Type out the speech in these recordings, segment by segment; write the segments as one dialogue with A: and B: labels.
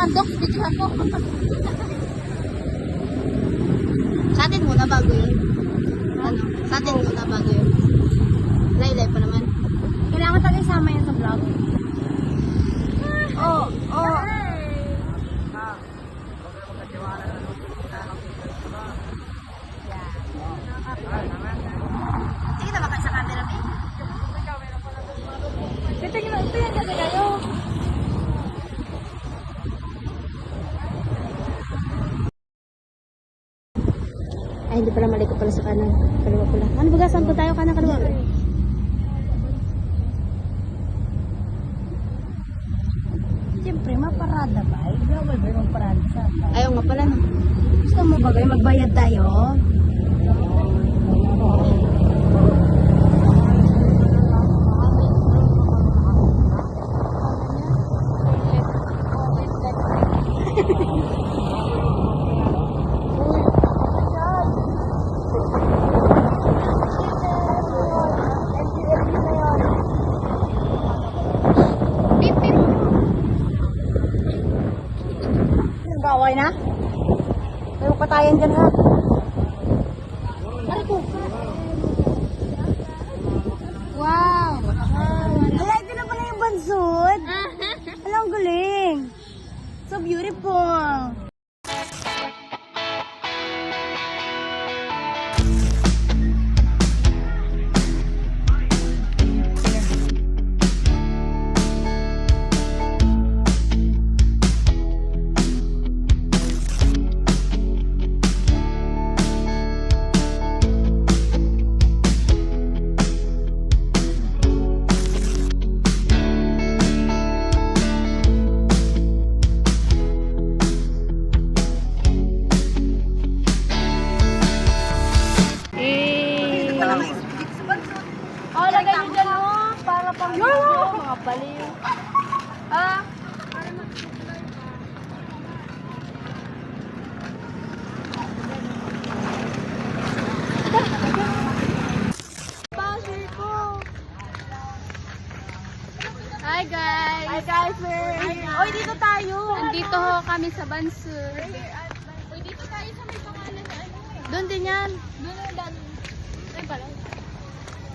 A: Mandok, videohan mo. Sa atin muna bago yun. Ano? Sa atin muna bago yun. Laylay pa naman. Kailangan talaga isama yan sa vlog. Oo. Oo. Sige na baka sa camera ba? Ito yan kasi kayo. Ay, hindi pala maliko pala sa kanan. Kaliwa pala. Ano ba saan po tayo? Kanan, kaliwa.
B: Siyempre, maparada ba? Global ba yung parada sa
A: Ayaw nga pala no.
B: Gusto mo ba kayo magbayad tayo?
A: Pip, pip.
B: Baway na? May patayan dyan ha.
A: Wow.
B: Ala, ito na pala yung bansod. Ala, ang galing. So beautiful.
A: Oh, lagay nyo dyan mo. Para pang video, mga baliw. Ah. Basher ko. Hi guys.
B: Hi guys, we're here. Oy, dito tayo.
A: Andito ho kami sa Bansur. Uy, dito tayo sa may pangalan na ano. Doon din yan. Doon lang. Ay pala.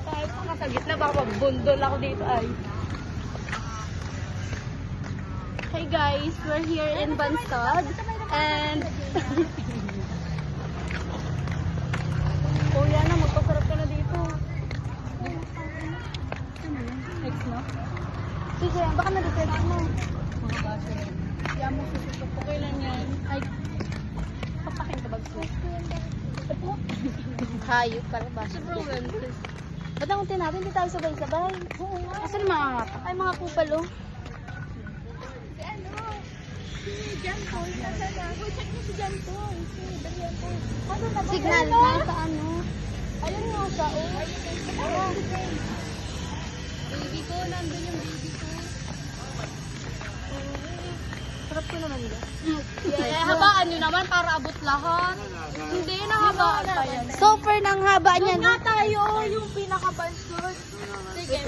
B: Kahit pa sa gitna, baka magbundol ako dito ay.
A: Hey guys, we're here in Bansod and
B: Kuya na, magpasarap ka na dito.
A: next no? Sige, baka na-refresh mo.
B: Mga basher.
A: Kaya mo susutok ko kailan yan. Ay, papakin ka bags mo. Hayop pala ba? Ba't ang unti natin? Hindi tayo sabay-sabay. Oo nga. Asan yung mga ngata? Ay, mga kupal oh. Si ano? Si Jan Paul. Nasaan na? Uy, check mo si Jan Paul. Si Darian Paul. Signal na sa ano? Ayun nga siya oh. Ayun. Baby ko, nandun yung baby ko. Sarap ko naman yun. Habaan nyo naman para abot lahat. Hindi, nahabaan pa yan. Super ng haba niyan. Doon nga tayo, yung pinaka-bansod. Sige.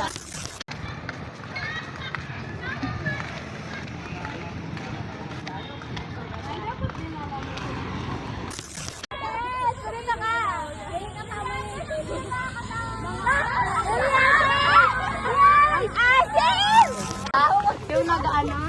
A: Yung nag-ano?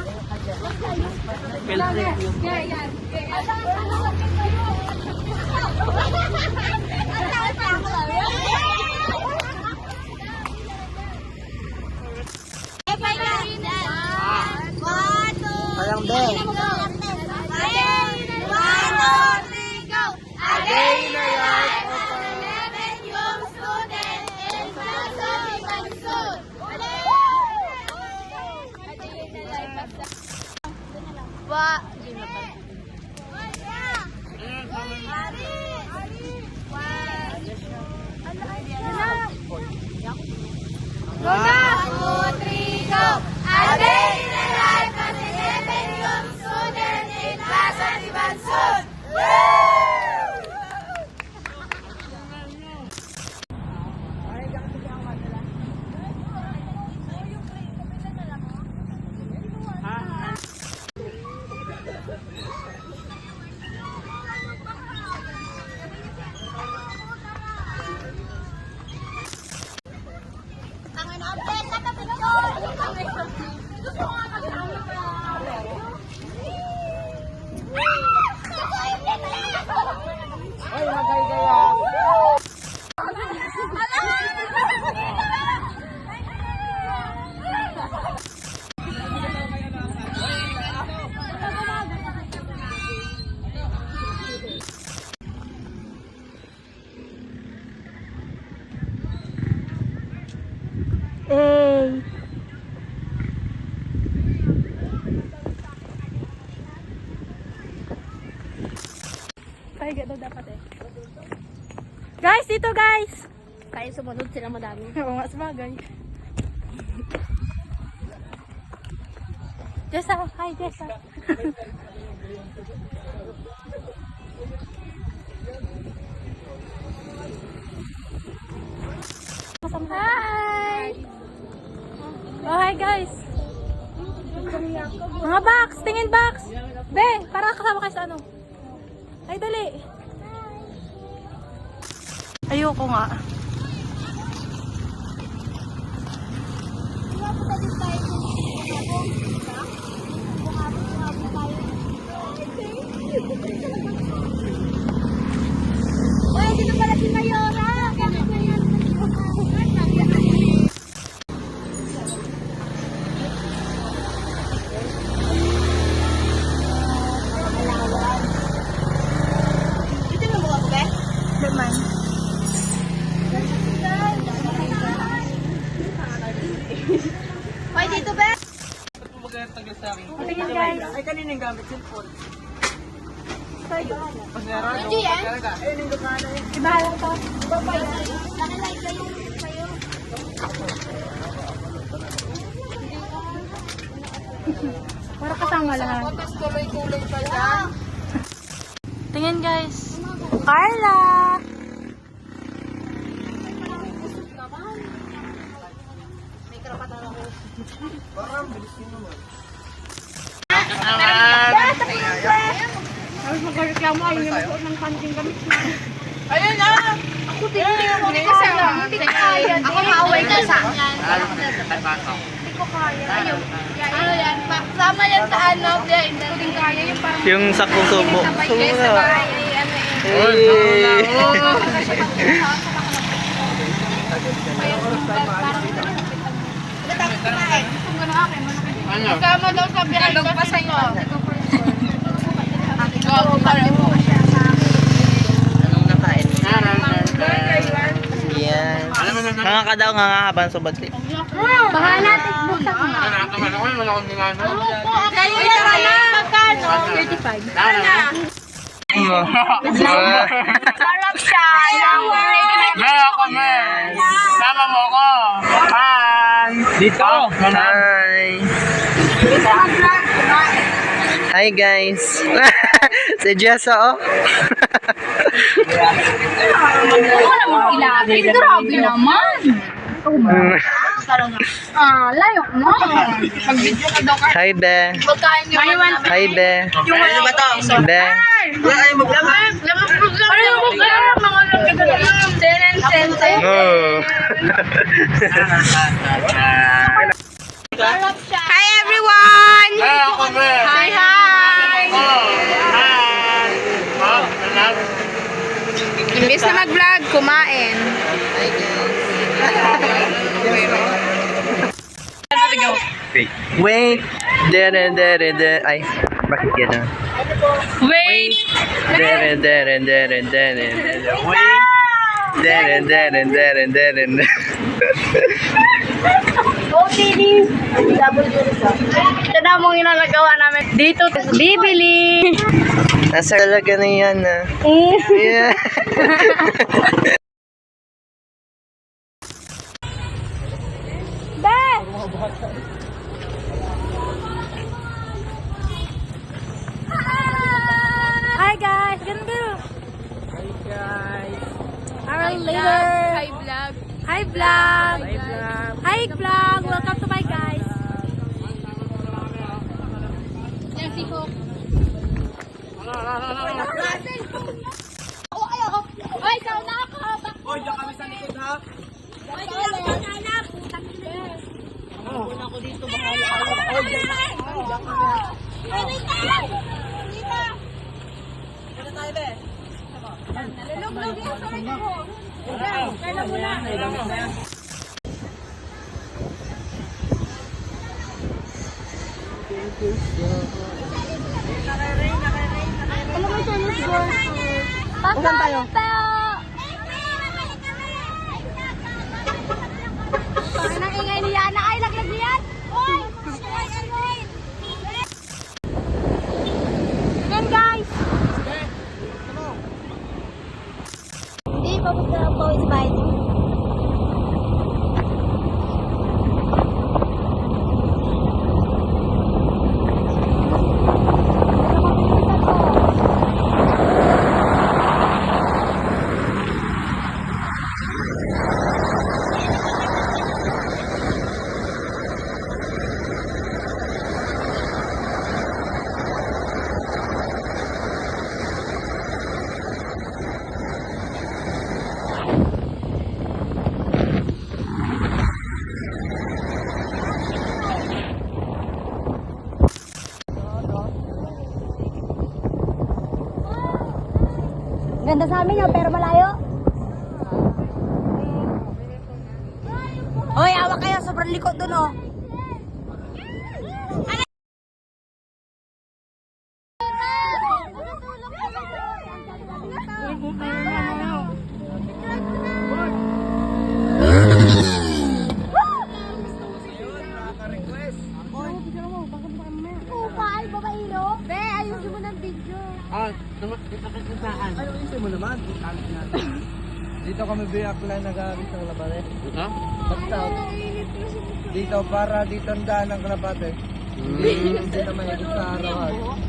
B: Parang bell.
A: Wa. Go na! 2, 3, go! A day in the life as an FNUM student in Plaza de Bansod! Nakahiga daw dapat eh. Guys, dito guys!
B: Kaya sumunod sila madami.
A: Oo nga, sabagay. Jessa, hi Jessa. Hi! Oh, hi guys! Mga box! Tingin box! Be, para kasama kayo sa ano. Ay, dali! Ayoko nga.
B: Uy, dito pala si Mayora.
A: Naman.
B: Uy, dito ba?
A: Tingin guys.
C: Ay, kanina yung gamit cellphone.
B: Hindi yan.
A: Iba lang to.
B: Naka-like kayo.
A: Para kasama lahat.
C: Tuloy-tuloy pa yan.
A: Tingin guys. Carla! Tapos magreklamo ay yung magsuot ng panting gamit na.
C: Ayun na!
B: Ako din, hindi ko kaya. Hindi ko kaya. Ako maaway ka sa akin. Hindi ko kaya. Ayun. Ano yan? Sama yan sa ano. Hindi ko din kaya. Yung parang
D: Yung sakong sumo.
B: sabay kayo sa bahay. Ano Kasama daw sa bihay kasi ko.
D: Anong nakain? Yan. Nga ka daw, nga habang sa battery.
B: Baka natin buksan mo. Kayo yan na. Magkano? 35. Sarap siya.
C: Sama mo ko! Han! Dito!
D: Hi! Hi guys! Si Jessa oh!
B: Ako namang ilapit. Grabe naman. Layo mo. Mag-video ka daw ka.
D: Hi Be!
B: Pagkain nyo.
D: Hi Be!
C: Ano ba to?
D: Be!
C: Ay, maglamang!
B: Ano yung mga lang? Ten.
D: Oh!
B: Sarap siya.
A: Hi everyone!
C: Ay, ako ba?
A: Hi, hi!
C: Han!
A: Imbis na mag-vlog, kumain.
D: Wait! Dere. Ay, bakit gano'n?
A: Wait!
D: Dere. Wait! Dere.
A: Ito na mong inalagawa namin dito. Bibili!
D: Nasa talaga na yan ah. Yeah.
A: Hi guys! Ganda! Hi guys! Our later! Hi vlog! Hi vlog! Hi vlog! Welcome to my guys! Yan si Hope. Ay, ikaw na ako!
C: Hoy, diyan kami sa likod ha!
A: Ay, ikaw na ako! Putang ina!
C: Una ko dito, bahala ako. Hoy, diyan tayo, be.
A: Nalulog-log yung sakit ko. Kailan mo na? Ano ba ito? Saan tayo? Parang ang ingay ni Yana. Ay, laglag niyan! Oy! Yan guys! Ganda sa amin yun, pero malayo. Hoy, awa kayo. Sobrang likod dun, oh.
C: Ano isip mo naman? Dito kami biaklan nag-aaris ng labare. Ha? Basta. Dito para dito ang daan ng kalapate. Hindi na may sa arawan.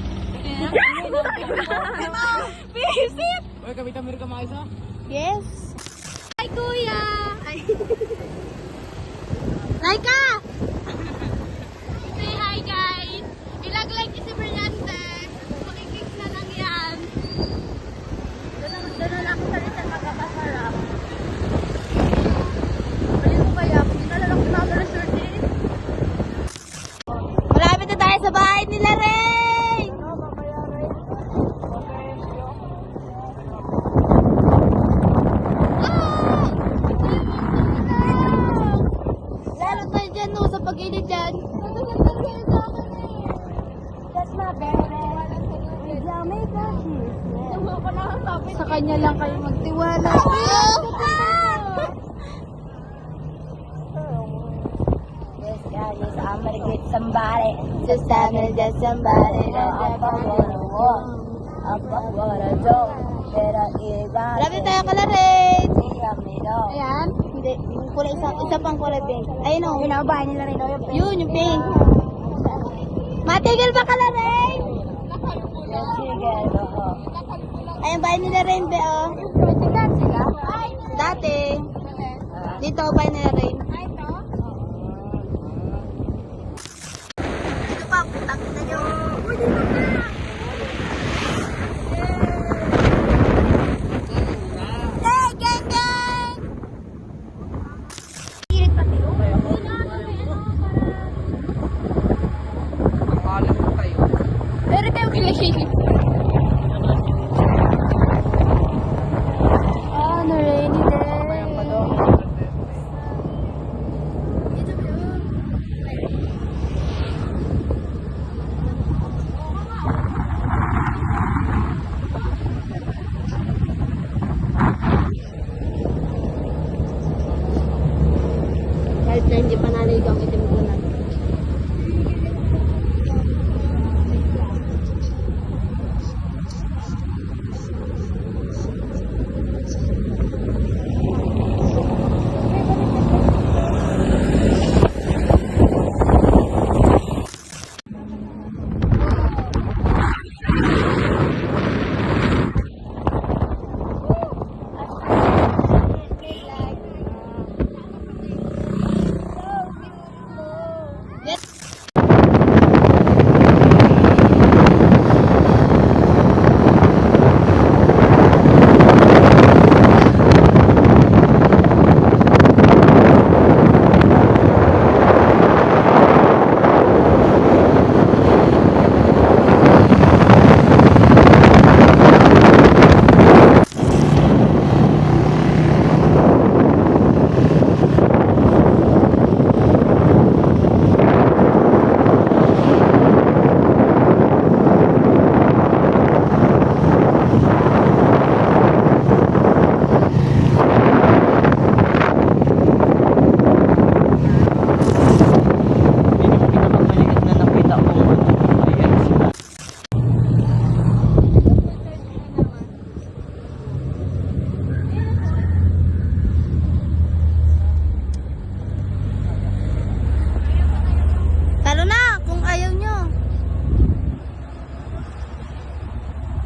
A: Visit!
C: Uy, kami tamir ka mga isa?
A: Yes. Hi, kuya! Ay. Laika!
B: Say hi guys! Ilag-like niyo si Brillante. Makikicks na lang yan.
A: Doon na lang ako salita magkakasarap. Balik mo kaya, hindi na lang ako na surti. Malapit na tayo sa bahay nila, Ray! Lalo tayo dyan, no, sa pag-init dyan. That's my baby. Sa kanya lang kayo magtiwala. Yes, God, yes, I'm gonna get somebody. Just I'm gonna get somebody. Up on what I want. Up on what I don't. Pero iba. Lapit tayo kala rin. Ayan. Hindi. Yung kulay isa pang kulay pink. Ayun o. Binabahay nila rin. Yun, yung pink. Matigil ba kala rin? Matigil ba ko? Ayun, bahay nila rin, be, oh. Dati. Dito, bahay nila rin. Dito pa, putang na nyo. Hey, gang, gang! Kirit pati, oh.
C: Makalit mo kayo.
A: Pero tayo kilig. On a rainy day. Kahit na hindi pa naligaw, itim ko na.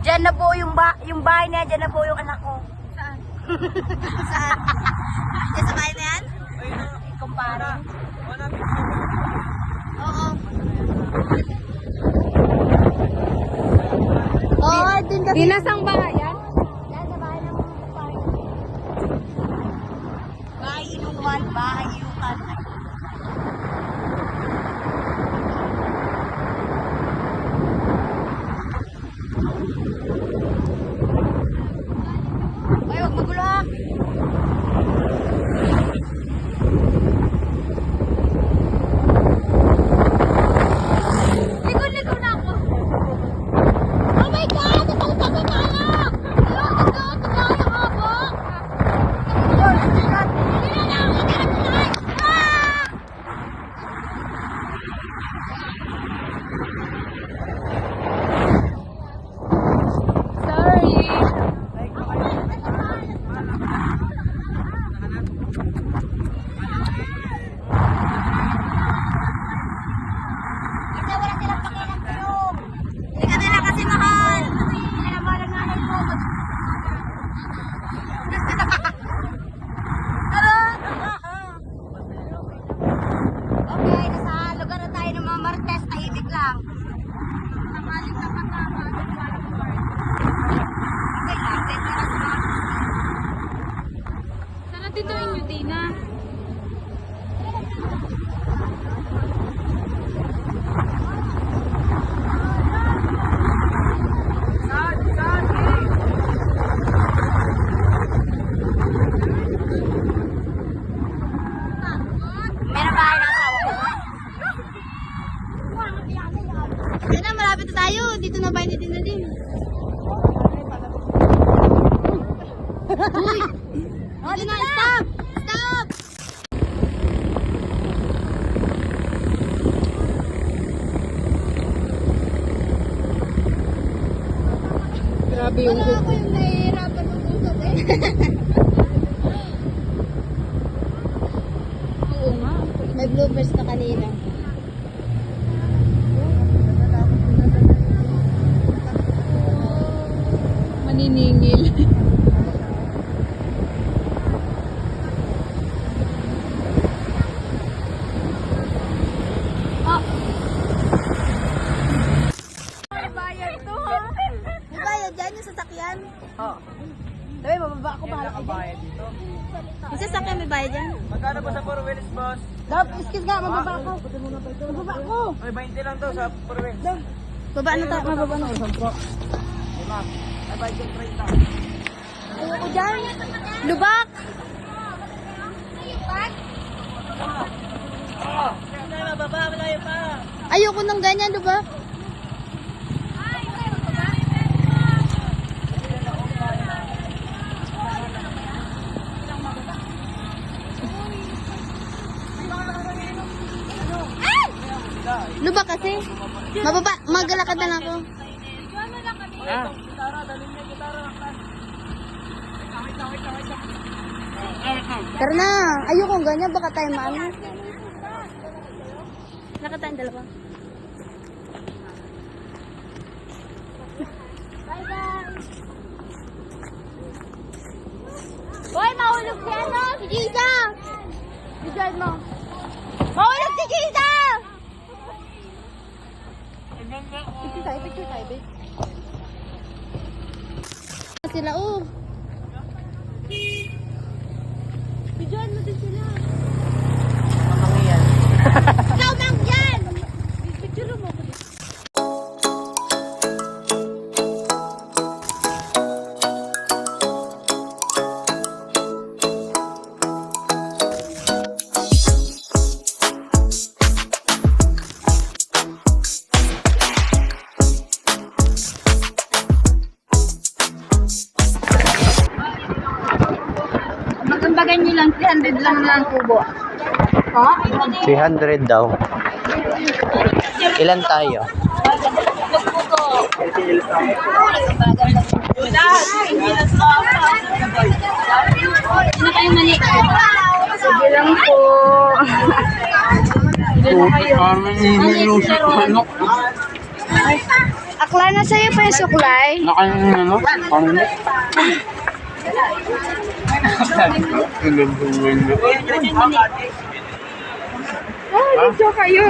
A: Diyan na po yung bahay niya, diyan na po yung anak ko. Saan? Saan? Diyan sa bahay na yan? Kumpara. Oo. Oo, din kasi.
B: Dinasang bahay yan?
A: Yan, sa bahay ng bahay. Bahay inuman, bahay inuman. Ligo na ako. Oh my God! Natalagay ko na anak! Ito yung habok! Okay, nasa lugar na tayo ng mga Martes, tahimik lang.
B: Sana dito yung Dina.
A: Meron ba kayo ng asawa ko? Yan na, malapit na tayo. Dito na ba hindi na din? Uy! Dito na, stop! Stop!
B: Grabe yung
A: Wala ako yung nahihirapan ng usap eh.
B: Oo nga.
A: May bloopers na kanina.
B: Maniningil.
A: May bayad to ha? May bayad dyan yung sasakyan?
C: Oo.
A: Sabi, mababa ako, bahala ka dyan.
C: Bayad dito.
A: Yung sasakyan may bayad dyan?
C: Magkano ba sa 4 wheels, boss?
A: Dap, excuse nga, mababa ako. Mababa ako.
C: Ay, 20 lang to sa 4 wheels.
A: Baba na tayo, mababa na.
C: Lima. Ay, bayad yung 30.
A: Ayoko dyan. Lubak!
C: Malayo pa.
A: Ayoko ng ganyan, lubak. Lubak kasi. Mababa, magalakad na lang ako.
C: Ah.
A: Tara na, ayoko ng ganyan, baka tayo maano. Lakad tayong dalawa. Bye-bye! Hoy, mahulog si ano? Si Giza! Bigyan mo. Mahulog si Giza! Picture tayo, babe. Sila, oh. Bigyan mo din sila.
C: Mamangiyan.
A: Ikaw nang yan! Picture mo ko.
B: Magkambagan nyo lang, 300 lang kubo.
D: 300 daw. Ilan tayo?
B: Ano kayo mani? Sige lang po. Akla na sa'yo pa yung suklay. Oh, dito kayo.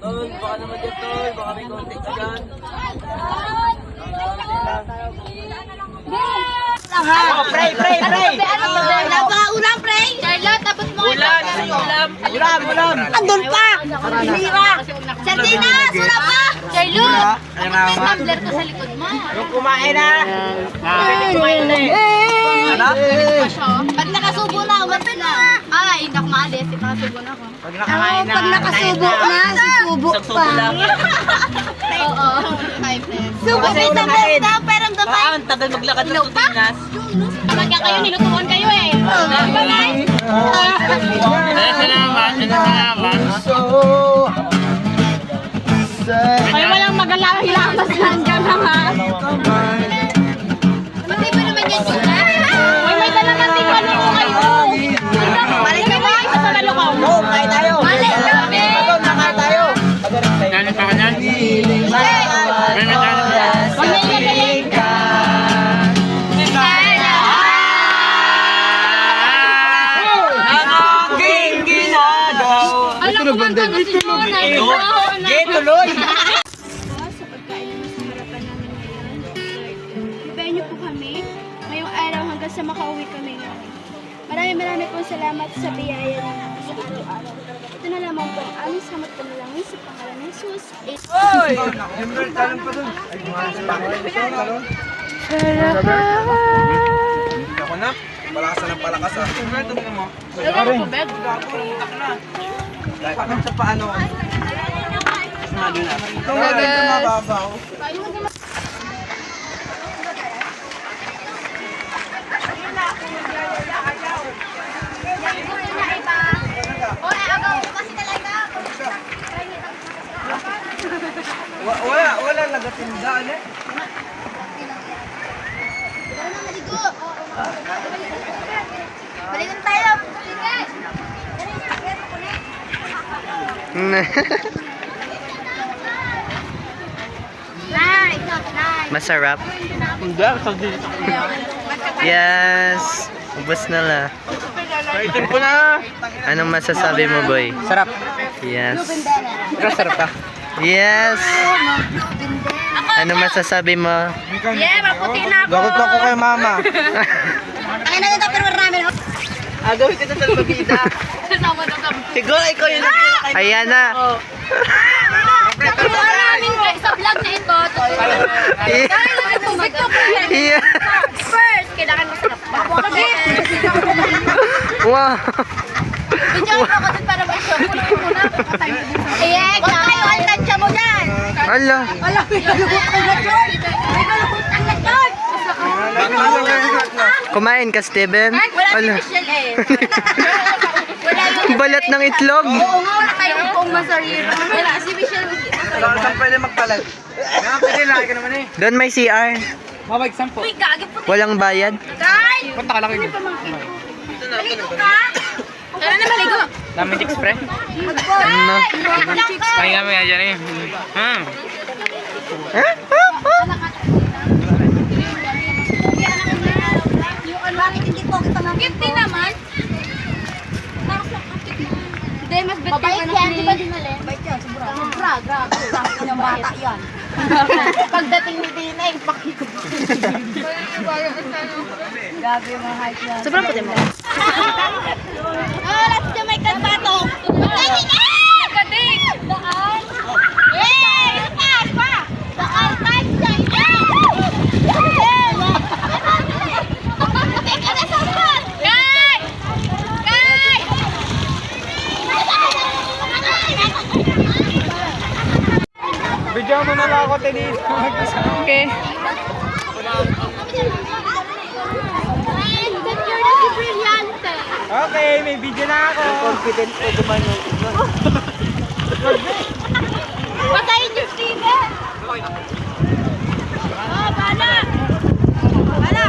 C: Tol, baka naman dyan, tol. Baka may konti ka dyan.
A: Pray! Ano ba? Ulam, pray! Charlotte, tapos mo.
C: Ulam! Ulam!
B: Andun pa! Mira! Sardinas! Wala pa! Charlo! Tumbler ko sa likod mo.
C: Yung kumain na.
B: Pag nakasubo na, umat na. Ay, hindi ako maalis. Nakasubo na ako.
C: Pag nakakain na.
B: Pag nakasubo na, susubo pa. Oo. Subo may tumbler daw, pero ang damay.
C: Ang tagal maglakad ng Pilipinas.
B: Talaga kayo, nilutuan kayo eh. Diba guys?
A: Ay, walang magalahilamas lang dyan ha.
B: Pati ba naman yan yun?
A: Ay, may dalaman din pa nung kayo.
B: Balik ka ba?
A: Sa nalokaw.
C: Oo, kain tayo.
B: Balik kami!
C: Ito, nakain tayo.
E: Galing pa ka niyan? May medalya pa.
A: Huwag na ilagay.
C: Aking ginagaw.
A: Alam ko man kami si Jonah.
C: Gay tuloy.
B: Sa pagkain na nasa harapan namin ngayon, ibayin niyo po kami ngayong araw hanggang sa makauwi kami ngayon. Maraming pong salamat sa biyaya niyo sa araw-araw. Ito na lamang po ang aming samot panalangin sa pangalan ng Jesus.
C: Oy! Siyempre, talong pa dun. Ay, talong. Ako na. Palakasan ng palakas ah. Siyempre, tumingin mo. Bakit sa paano? Ito nga, ito mababaw. Wala nagatindaan eh.
B: Balikan tayo!
D: Masarap.
E: Hindi, dito.
D: Yes. Ubus na la.
E: Kaitin ko na.
D: Anong masasabi mo, boy?
C: Sarap.
D: Yes.
C: Pero sarap ka.
D: Yes. Anong masasabi mo?
B: Yeah, maputi na ako!
C: Gagot ako kay mama.
B: Ay, naganda pero marami na.
C: Gawin ko na sa pabida. Siguro ikaw yun.
D: Ayan na.
B: Nakuha namin guys sa vlog na ito. Dahil nagtubig to
D: Yeah.
B: first, kailangan masarap pa.
D: Wow.
B: Video ko ako dun para may show. Kunin mo muna. Ayan, kayo, ang tansya mo dyan.
D: Ala.
B: May galubot ang lechon. May galubot ang lechon.
D: Kumain ka, Steven?
B: Wala si
D: Ala.
B: Michelle eh. Wala yung...
D: Balat ng itlog.
B: Oo nga, wala kayong kung masarira. Wala si Michelle.
C: Saan pwede magpalag? Pwede, laki ka naman eh.
D: Doon may CR.
C: Mabag sampo.
B: Uy, gagi po.
D: Walang bayad.
B: Guys!
C: Punta ka lang kayo.
B: Maligo ka! Kailan na maligo?
C: Namin express.
D: Ano?
E: Kaya kami ayan eh.
B: Bakit hindi po kita naman? Gifty naman. Hindi, mas bet ka na ni... Mabait yan, sobra. Sobra, grabe. Grabe ng bata yan. Pagdating ni Dina, yung pakikot. Grabe yung mga hype yan.
A: Sobrang puti mo.
B: Oh, let's do my kalpato. Pagdating ka! Pagdating! Daan! Yay! Taas pa! Daan! Taas dyan! Teka na sa upan! Guys! Guys!
C: Bidyo mo na lang ako, Tenis.
A: Okay.
C: Okay, may video na ako. Confident ko gumanon.
B: Patayin yung Steven! Oh, bala! Bala!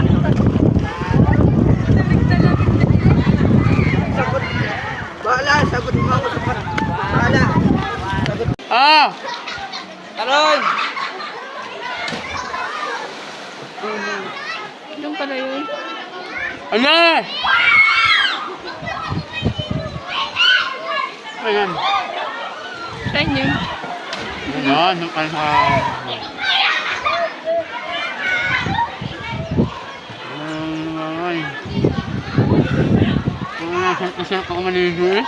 C: Bahala, sagot mo ako sa bahala.
E: Ah!
C: Talon!
A: Doon pala yun.
E: Ano? Ayan.
A: Saan yun?
E: Ayan, ano ka? Ay. Kung nasaan kasi ako maligo eh.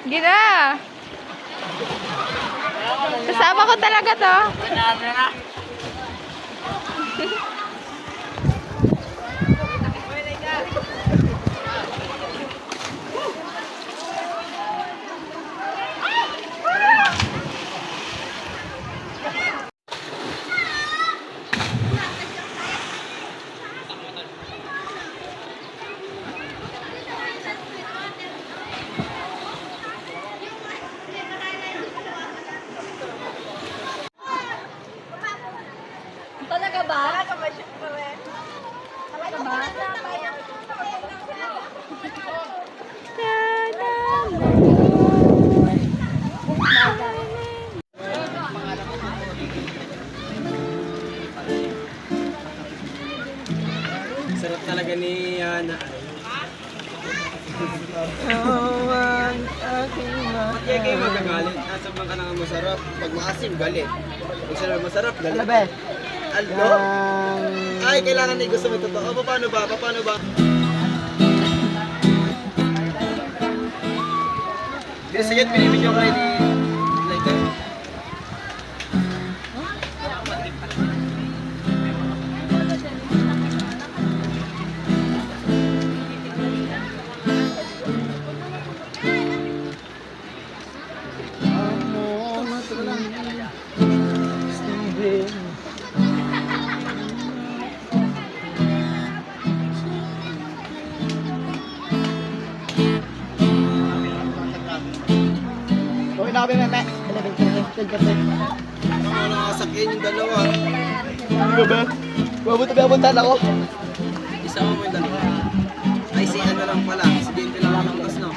A: Gina! Kasama ko talaga to. Talaga ba? Talaga ba? Talaga ba?
C: Sarap talaga ni Yana. Kaya kayo magagalit. Nasa bang ka na masarap. Pag maasim, galit. Pag sarap masarap, galit. Alabe. Alo? Ay, kailangan na gusto mo totoo. Paano ba? Paano ba? Sige, pinibidyo kayo ni Laika.
D: Okay na kami, Meme.
C: Ako nakasakyan yung dalawa.
D: Ano ba? Babunta ako.
C: Isa mo yung dalawa. Ay, si ano lang pala. Si Dente lang ang langkas, no?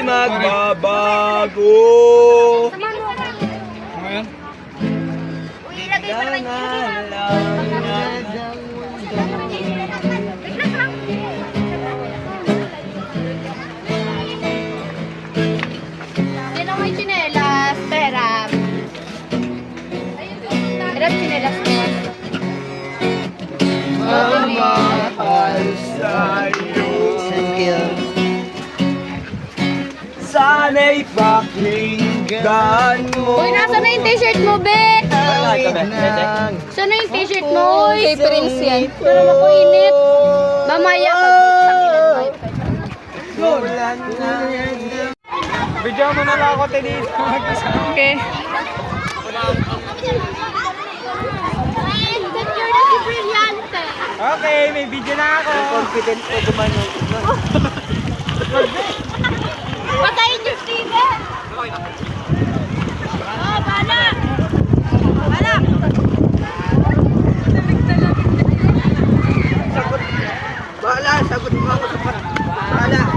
C: Magbabago.
A: Sino may tsinelas? Perap. Perap tsinelas mo.
C: Mamahal sa'yo.
D: Thank you.
C: Sana'y pakinggan mo.
A: Uy, nasa na yung t-shirt mo, be? Saan na yung t-shirt mo? Uy, kay Prince yan. Pero makuinit. Mamaya pag
C: Video mo na lang ako dito.
A: Okay.
C: Okay, may video na ako. Confident ko gumanong.
A: Patayin yung Steven! Oh, bala! Bala!
C: Bahala, sagot mo ako sa bahala.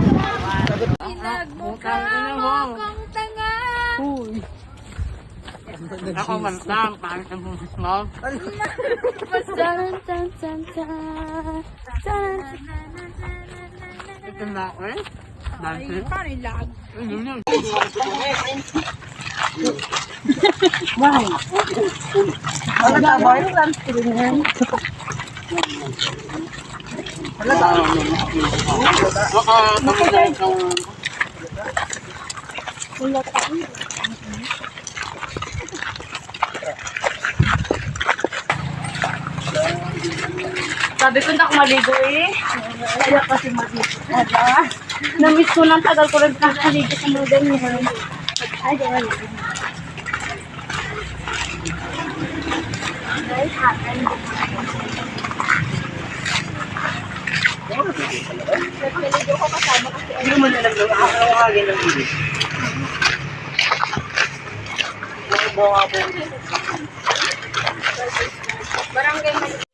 A: Inagmukha akong tanga.
E: Ako man lang, pangit ang mo.
A: Tan, tan, tan, tan. Tan.
E: Ito na ako eh. Dante.
A: Panilag. Sabi ko na maligo eh. Kaya kasi maligo. Na-miss ko ng tagal ko rin nakaligo sa mga ganyan. Ay, ganyan. Guys, hakan. Nagpiligo ko kasama kasi
C: Hindi mo na lang nakakawagin ng bilis.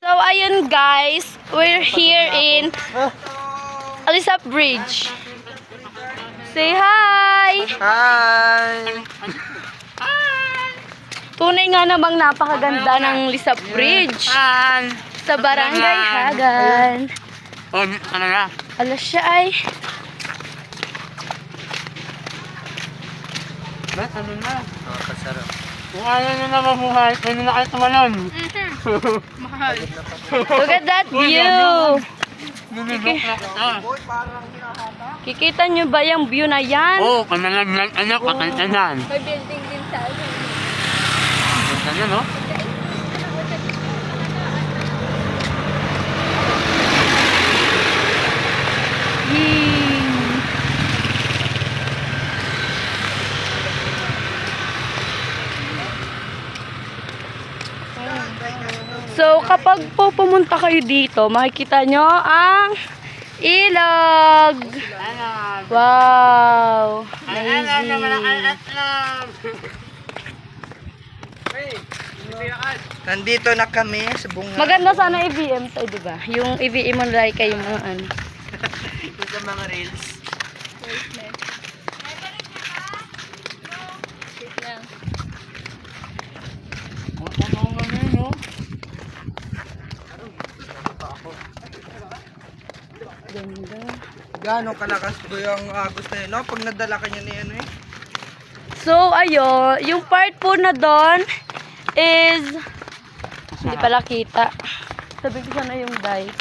A: So, ayun guys, we're here in Alisap Bridge. Say hi!
D: Hi!
A: Tunay nga namang napakaganda ng Lisap Bridge sa Barangay Hagan.
E: Oh, ano na?
A: Ala siya ay.
E: Ba't ano na?
D: Nakakasarap.
E: Kung ayaw nyo na mabuhay, pwede na kayo tumalon.
A: Look at that view.
E: Nililok na kita.
A: Kikita nyo ba yung view na yan?
E: Oo, panalaglag ano, kakanta yan.
A: May building din sa
E: Ganda na, no?
A: So, kapag po pumunta kayo dito, makikita nyo ang ilog. Wow! Amazing.
D: Nandito na kami sa bunga.
A: Maganda sana EVM tayo, di ba? Yung EVM mo like kayo mga ano.
D: Ito sa mga reels.
A: Ganda.
C: Gano'ng kalakas ba yung agos na yun, no? Pag nadala ka niya ni ano eh.
A: So, ayun, yung part po na doon is hindi pala kita. Sabi ko sana yung dike.